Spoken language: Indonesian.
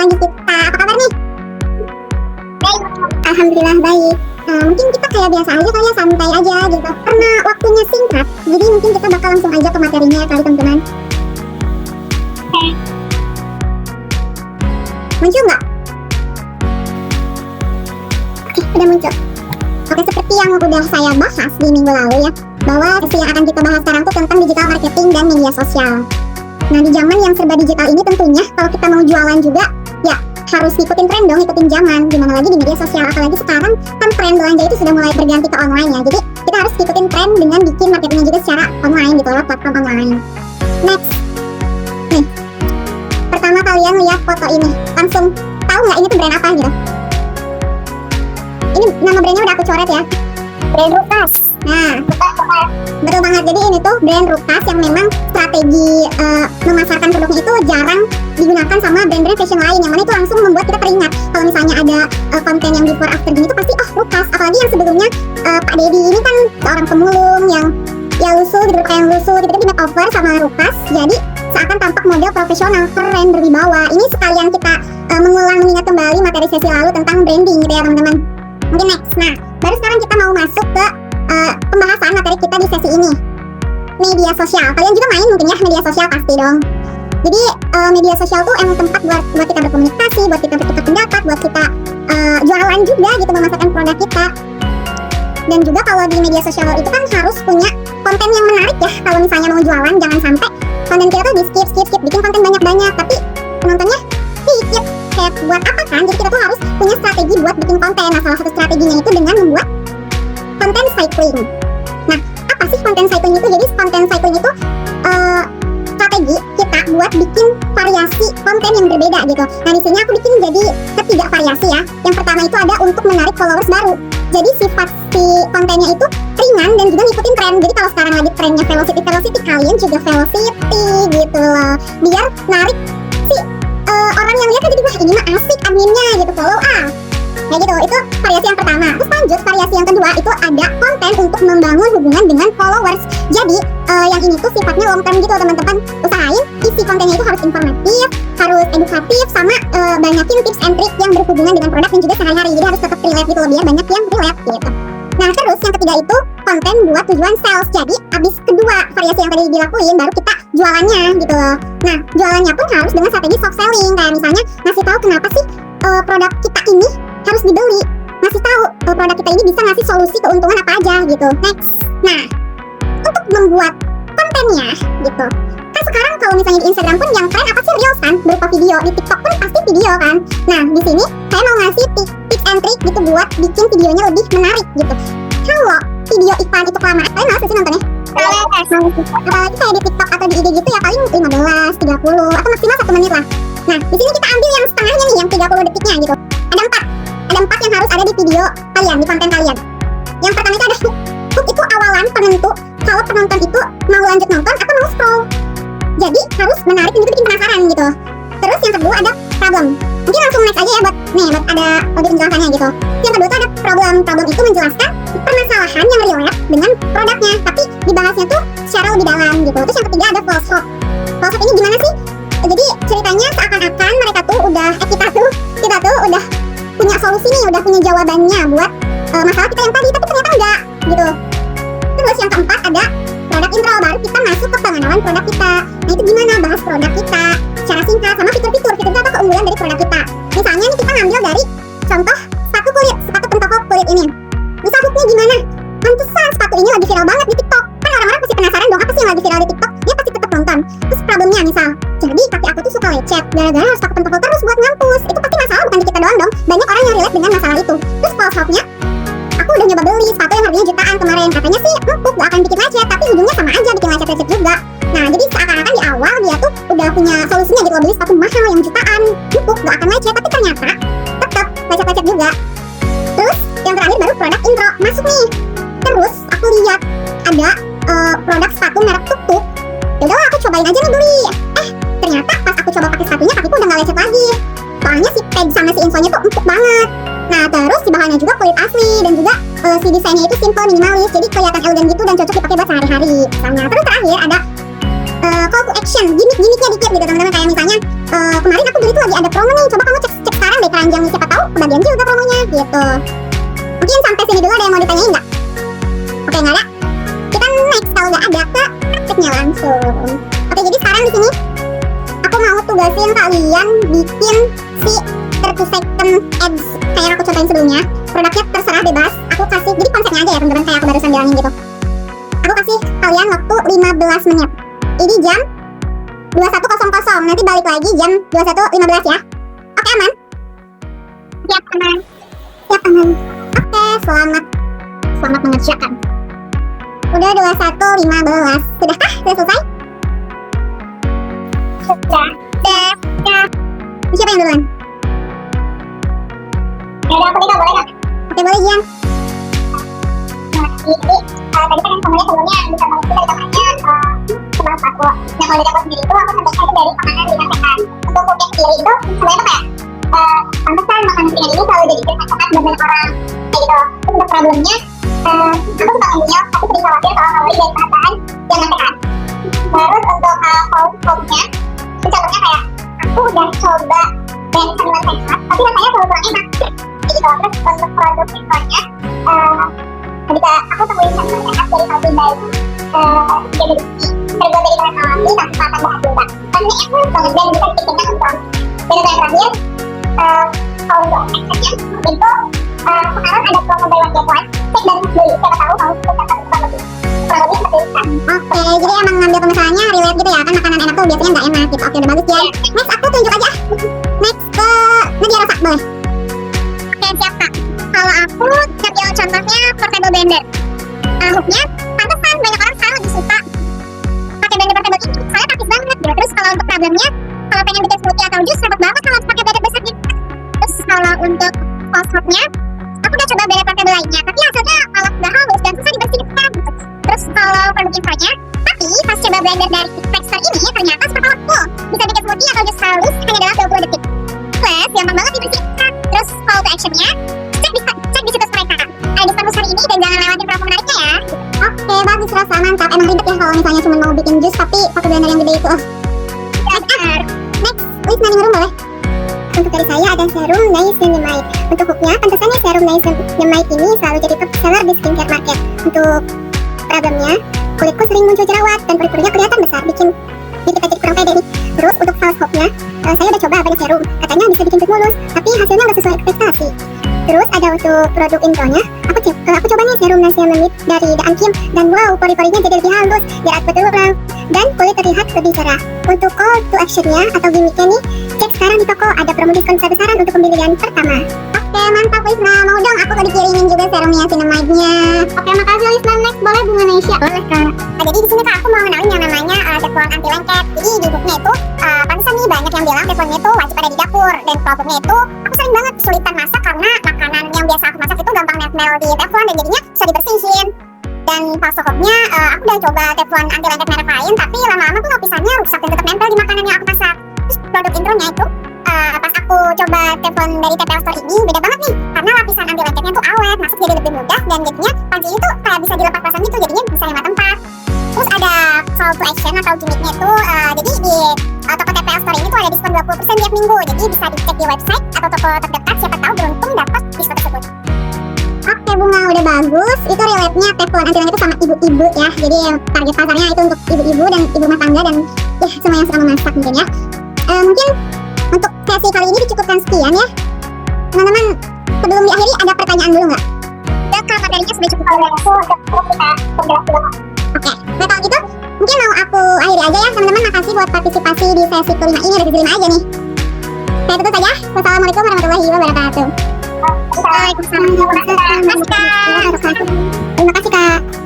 lagi kita. Apa kabar nih? Baik. Alhamdulillah baik. Mungkin kita kayak biasa aja kali ya, santai aja gitu. Karena waktunya singkat, jadi mungkin kita bakal langsung aja ke materinya ya kali teman-teman. Oke. Muncul nggak? Oke, udah muncul. Oke, seperti yang udah saya bahas di minggu lalu ya, bahwa sesi yang akan kita bahas sekarang tuh tentang digital marketing dan media sosial. Nah, di zaman yang serba digital ini tentunya kalau kita mau jualan juga ya harus ngikutin tren dong, ngikutin zaman. Gimana lagi di media sosial, apalagi sekarang kan tren belanja itu sudah mulai berganti ke online ya. Jadi kita harus ngikutin tren dengan bikin marketingnya juga secara online gitu lewat platform online. Next, nih pertama kalian lihat foto ini langsung tahu nggak ini tuh brand apa gitu? Ini nama brandnya udah aku coret ya, brand Rukas. Nah, betul banget. Jadi ini tuh brand Rukas yang memang strategi memasarkan produknya itu jarang digunakan sama brand-brand fashion lain, yang mana itu langsung membuat kita teringat kalau misalnya ada konten yang before after gini tuh pasti Rukas. Apalagi yang sebelumnya Pak Deddy ini kan seorang pemulung yang ya lusuh gitu, kayak yang lusuh gitu, di makeover sama Rukas, jadi seakan tampak model profesional, keren, berwibawa. Ini sekalian kita mengingat kembali materi sesi lalu tentang branding gitu ya teman-teman. Mungkin next. Nah, baru sekarang kita mau masuk ke pembahasan materi kita di sesi ini, media sosial. Kalian juga main mungkin ya media sosial, pasti dong. Jadi media sosial tuh emang tempat buat kita berkomunikasi, buat kita bertukar pendapat, buat kita jualan juga gitu, memasarkan produk kita. Dan juga kalau di media sosial itu kan harus punya konten yang menarik ya. Kalau misalnya mau jualan, jangan sampai konten kita tuh di skip, bikin konten banyak-banyak tapi penontonnya sedikit. Kayak buat apa kan? Jadi kita tuh harus punya strategi buat bikin konten. Nah, salah satu strateginya itu dengan membuat konten cycling. Nah, apa sih konten cycling itu? Jadi konten cycling itu strategi kita buat bikin variasi konten yang berbeda gitu. Nah, di sini aku bikin jadi ketiga variasi ya. Yang pertama itu ada untuk menarik followers baru. Jadi sifat si kontennya itu ringan dan juga ngikutin tren. Jadi kalau sekarang lagi trennya velocity, kalian juga velocity gitu loh. Biar narik si orang yang lihat, jadi wah ini mah asik adminnya gitu, follow kayak gitu. Itu variasi yang pertama. Terus lanjut variasi yang kedua, itu ada konten untuk membangun hubungan dengan followers. Jadi yang ini tuh sifatnya long term gitu teman-teman. Usahain isi kontennya itu harus informatif, harus edukatif, sama banyakin tips and trick yang berhubungan dengan produk dan juga sehari-hari. Jadi harus tetap relate gitu loh, biar banyak yang relate gitu. Nah, terus yang ketiga itu konten buat tujuan sales. Jadi abis kedua variasi yang tadi dilakuin, baru kita jualannya gitu loh. Nah, jualannya pun harus dengan strategi soft selling. Kayak misalnya ngasih tahu kenapa sih produk kita ini harus dibeli, ngasih tahu produk kita ini bisa ngasih solusi keuntungan apa aja gitu. Next. Nah, untuk membuat kontennya gitu, kan sekarang kalau misalnya di Instagram pun yang tren apa sih? Reels kan, berupa video. Di TikTok pun pasti video kan. Nah, di sini saya mau ngasih tips and trick gitu buat bikin videonya lebih menarik gitu. Kalau video iklan itu kelamaan, kalian malas sih nontonnya? Apalagi kayak di TikTok atau di IG gitu ya, paling 15, 30 atau maksimal 1 menit lah. Nah, di sini kita ambil yang setengahnya nih, yang 30 detiknya gitu. Ada 4 yang harus ada di video kalian, di konten kalian. Yang pertama itu ada hook. Hook itu awalan penentu kalau penonton itu mau lanjut nonton atau mau scroll. Jadi harus menarik dan juga bikin penasaran gitu. Terus yang kedua ada problem. Mungkin langsung next aja ya buat ada lebih penjelasannya gitu. Yang kedua itu ada problem. Problem itu menjelaskan permasalahan yang relate dengan produknya, tapi dibahasnya tuh secara lebih dalam gitu. Terus yang ketiga ada false hope. False hope ini gimana sih? Jadi ceritanya seakan-akan mereka tuh kita tuh udah punya solusi nih, udah punya jawabannya buat masalah kita yang tadi, tapi ternyata enggak gitu. Terus yang keempat ada produk intro, baru kita masuk ke pengenalan produk kita. Nah, itu gimana bahas produk kita secara singkat sama fitur-fitur apa keunggulan dari produk kita. Misalnya nih kita ngambil dari contoh sepatu pentokol kulit ini. Misal hooknya gimana? Pantesan sepatu ini lagi viral banget di TikTok. Kan orang-orang pasti penasaran dong, apa sih yang lagi viral di TikTok? Dia pasti tetap nonton. Terus problemnya misal, jadi kaki aku tuh suka lecet, gara-gara harus pakai pentokol terus buat ngampus. Itu pasti masalah bukan di kita doang dong. Banyak orang yang relate dengan masalah itu. Terus false hope-nya, aku udah nyoba beli sepatu yang harganya jutaan kemarin, katanya sih empuk, gak akan bikin lecet, tapi ujungnya sama aja bikin lecet juga. Nah, jadi seakan-akan di awal dia tuh udah punya solusinya gitu loh, beli sepatu mahal yang jutaan, empuk, gak akan lecet, tapi ternyata tetap lecet-lecet juga. Terus yang terakhir baru produk intro masuk nih. Terus aku lihat ada produk sepatu merek Tuk. Yaudah aku cobain aja nih beli. Ternyata pas aku coba pakai sepatunya, kakiku udah gak lecet lagi. Soalnya si peg sama si insolnya tuh empuk banget. Nah, terus si bahannya juga kulit asli dan juga si desainnya itu simple, minimalis, jadi kelihatan elegan gitu dan cocok dipakai buat sehari-hari. Misalnya, terus terakhir ada call to action, gimmick-gimmicknya dikit gitu teman-teman. Kayak misalnya kemarin aku beli tuh lagi ada promo nih, coba kamu keranjang nih, siapa tahu kebagian juga promonya gitu. Mungkin sampai sini dulu ada yang mau ditanyain nggak? Oke, nggak ada. Kita next, kalau nggak ada ke praktiknya langsung. Oke, jadi sekarang di sini aku mau tugasin kalian bikin si 30 second ads kayak yang aku contohin sebelumnya. Produknya terserah, bebas. Aku kasih, jadi konsepnya aja ya teman-teman, kayak aku barusan bilangin gitu. Aku kasih kalian waktu 15 menit. Ini jam 21.00. Nanti balik lagi jam 21.15 ya. Oke, aman? Siap, aman. Siap, aman. Oke, selamat mengerjakan. Udah 21.15. Sudahkah? Sudah selesai? Sudah. Siapa yang duluan? Ya udah, aku nih, boleh nggak? Oke, boleh, Jian. Nah, jadi tadi kan semuanya sebelumnya bisa banget kita namanya sebang aku. Nah, kalau dari aku sendiri itu aku sampaikan itu dari makanan 5 sehat. Untuk kopi sendiri itu sebenarnya apa ya? Pantesan makanan ringan ini selalu jadi pilihan sehat buat banyak orang kayak gitu. Untuk problemnya, aku suka ngemil, tapi sering khawatir kalau kalori dan bahan yang nggak sehat. Terus untuk coffee-nya, contohnya kayak aku udah coba banyak kandungan sehat, tapi rasanya selalu kurang enak kayak gitu. Terus untuk produk infonya, ketika aku temuin kandungan sehat dari kalori baik, jadi terbuat dari bahan alami tanpa tambahan gula. Kandungan enak banget dan bisa dibikin untuk. Dan yang terakhir, kalau untuk actionnya itu sekarang ada promo buy one get one, cek dan beli, siapa tahu mau kita kurang lebih seperti itu kan. Oke, jadi emang ngambil pemisalannya relate gitu ya, kan makanan enak tuh biasanya nggak enak gitu. Oke, udah bagus ya. Next aku tunjuk aja. Next ke Nadia Rosa, boleh? Oke, siap Kak. Kalau aku ngambil contohnya portable blender. Hooknya pantesan banyak orang sekarang lebih suka pakai blender portable ini, soalnya praktis banget gitu. Terus kalau untuk problemnya, kalau pengen bikin smoothie atau jus repot banget kalau pakai blender besar gitu. Terus kalau untuk false hooknya, aku udah coba blender portable lainnya, tapi hasilnya malah nggak halus dan susah dibersihkan gitu. Terus kalau produk infonya, tapi pas coba blender dari Texture ini ternyata super powerful, bisa bikin smoothie atau jus halus hanya dalam 20 detik. Plus gampang banget dibersihkan. Terus call to actionnya, cek di situs mereka. Ada diskon hari ini dan jangan lewatin promo menariknya ya. Oke, bagus, Rosa, mantap. Emang ribet ya kalau misalnya cuma mau bikin jus tapi pakai blender yang gede itu. Next, Wisna Ningrum boleh? Untuk dari saya ada serum niacinamide. Untuk hooknya, pantesannya serum niacinamide ini selalu jadi top seller di skincare market. Untuk problemnya, kulitku sering muncul jerawat dan pori-porinya kelihatan besar, bikin kita jadi kurang pede nih. Terus untuk false hooknya, saya udah coba banyak serum, katanya bisa bikin kulit mulus, tapi hasilnya nggak sesuai ekspektasi. Terus ada untuk produk intronya, aku coba nih serum niacinamide dari Daan Kim, dan wow, pori-porinya jadi lebih halus, jerat betulang, dan kulit terlihat lebih cerah. Untuk call to actionnya atau gimmicknya nih, cek sekarang di toko, ada promo diskon besar-besaran untuk pembelian pertama. Oke, mantap Wisna, mau dong aku dikirimin juga serum niacinamide-nya. Oke, makasih Wisna. Next boleh Bunga Nesya? Boleh Kak. Nah, jadi di sini Kak aku mau kenalin yang namanya teflon anti lengket. Jadi di hooknya itu pantesan nih banyak yang bilang teflonnya itu wajib ada di dapur, dan problemnya itu aku sering banget kesulitan masak karena makanan yang biasa aku masak itu gampang nempel di teflon dan jadinya susah dibersihin. Dan false hooknya aku udah coba teflon anti lengket merek lain, tapi lama-lama tuh lapisannya rusak dan tetap nempel di makanan yang aku masak. Terus produk intronya itu pas aku coba teflon dari TPL Store ini beda banget nih, karena lapisan anti lengketnya tuh awet, masuk jadi lebih mudah, dan jadinya paginya tuh kayak bisa dilepas pasang gitu, jadinya bisa hemat tempat. Terus ada call to action atau gimmicknya itu, jadi di toko TPL Store ini tuh ada diskon 20% tiap minggu, jadi bisa dicek di website atau toko terdekat, siapa tahu beruntung dapat diskon tersebut. Oke Bunga, udah bagus. Itu relate-nya teflon anti lengket itu sama ibu-ibu ya, jadi target pasarnya itu untuk ibu-ibu dan ibu rumah tangga dan ya semua yang suka memasak mungkin ya. Mungkin untuk sesi kali ini dicukupkan sekian ya teman-teman. Sebelum diakhiri ada pertanyaan dulu nggak? Udah Kak, materinya sudah cukup kalau aku untuk kita bergerak dulu. Oke, nah kalau gitu mungkin mau aku akhiri aja ya teman-teman. Makasih buat partisipasi di sesi kelima ini, ada kelima aja nih. Saya tutup saja. Wassalamualaikum warahmatullahi wabarakatuh. Waalaikumsalam warahmatullahi wabarakatuh. Terima kasih Kak.